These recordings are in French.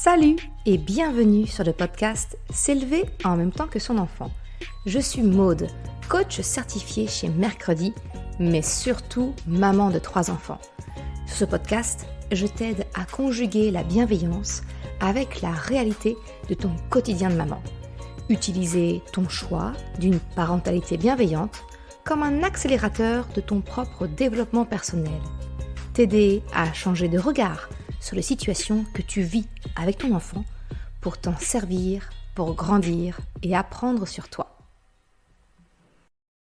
Salut et bienvenue sur le podcast S'élever en même temps que son enfant. Je suis Maude, coach certifié chez Mercredi, mais surtout maman de 3 enfants. Sur ce podcast, je t'aide à conjuguer la bienveillance avec la réalité de ton quotidien de maman. Utiliser ton choix d'une parentalité bienveillante comme un accélérateur de ton propre développement personnel. T'aider à changer de regard sur les situations que tu vis avec ton enfant pour t'en servir, pour grandir et apprendre sur toi.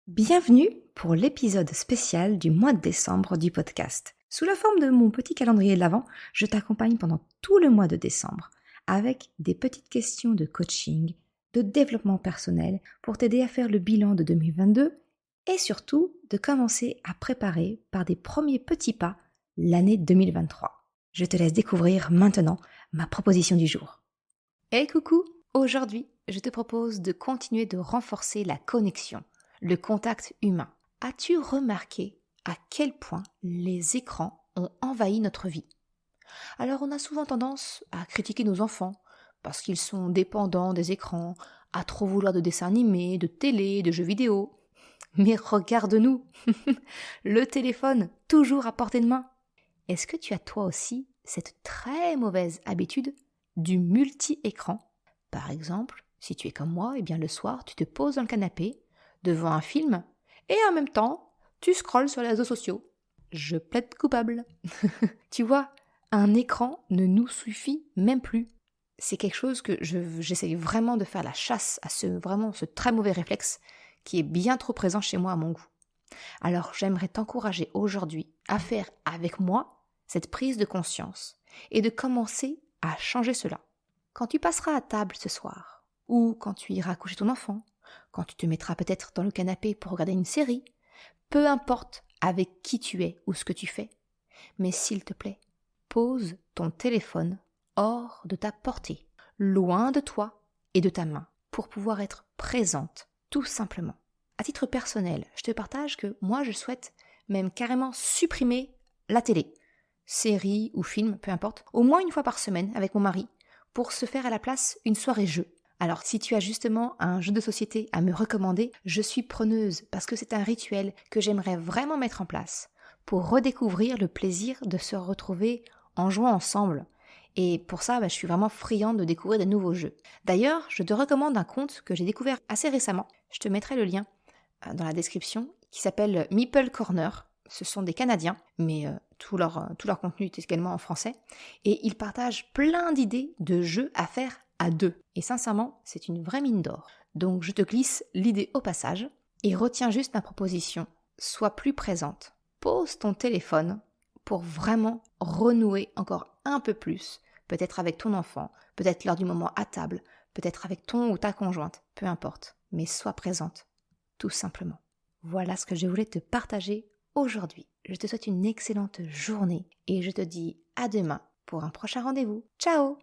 Bienvenue pour l'épisode spécial du mois de décembre du podcast. Sous la forme de mon petit calendrier de l'Avent, je t'accompagne pendant tout le mois de décembre avec des petites questions de coaching, de développement personnel pour t'aider à faire le bilan de 2022 et surtout de commencer à préparer par des premiers petits pas l'année 2023. Je te laisse découvrir maintenant ma proposition du jour. Hey coucou! Aujourd'hui, je te propose de continuer de renforcer la connexion, le contact humain. As-tu remarqué à quel point les écrans ont envahi notre vie? Alors on a souvent tendance à critiquer nos enfants parce qu'ils sont dépendants des écrans, à trop vouloir de dessins animés, de télé, de jeux vidéo. Mais regarde-nous, le téléphone toujours à portée de main. Est-ce que tu as toi aussi cette très mauvaise habitude du multi-écran? Par exemple, si tu es comme moi, le soir, tu te poses dans le canapé, devant un film, et en même temps, tu scrolles sur les réseaux sociaux. Je plaide coupable. Tu vois, un écran ne nous suffit même plus. C'est quelque chose que j'essaye vraiment de faire la chasse à ce très mauvais réflexe qui est bien trop présent chez moi à mon goût. Alors j'aimerais t'encourager aujourd'hui à faire avec moi cette prise de conscience et de commencer à changer cela. Quand tu passeras à table ce soir, ou quand tu iras coucher ton enfant, quand tu te mettras peut-être dans le canapé pour regarder une série, peu importe avec qui tu es ou ce que tu fais, mais s'il te plaît, pose ton téléphone hors de ta portée, loin de toi et de ta main, pour pouvoir être présente, tout simplement. À titre personnel, je te partage que moi je souhaite même carrément supprimer la télé, série ou film, peu importe, au moins une fois par semaine avec mon mari, pour se faire à la place une soirée jeu. Alors si tu as justement un jeu de société à me recommander, je suis preneuse parce que c'est un rituel que j'aimerais vraiment mettre en place pour redécouvrir le plaisir de se retrouver en jouant ensemble. Et pour ça, je suis vraiment friande de découvrir de nouveaux jeux. D'ailleurs, je te recommande un compte que j'ai découvert assez récemment. Je te mettrai le lien dans la description, qui s'appelle Meeple Corner. Ce sont des Canadiens, mais tout leur contenu est également en français. Et ils partagent plein d'idées de jeux à faire à deux. Et sincèrement, c'est une vraie mine d'or. Donc je te glisse l'idée au passage et retiens juste ma proposition. Sois plus présente. Pose ton téléphone pour vraiment renouer encore un peu plus, peut-être avec ton enfant, peut-être lors du moment à table, peut-être avec ton ou ta conjointe, peu importe. Mais sois présente, tout simplement. Voilà ce que je voulais te partager aujourd'hui. Je te souhaite une excellente journée et je te dis à demain pour un prochain rendez-vous. Ciao!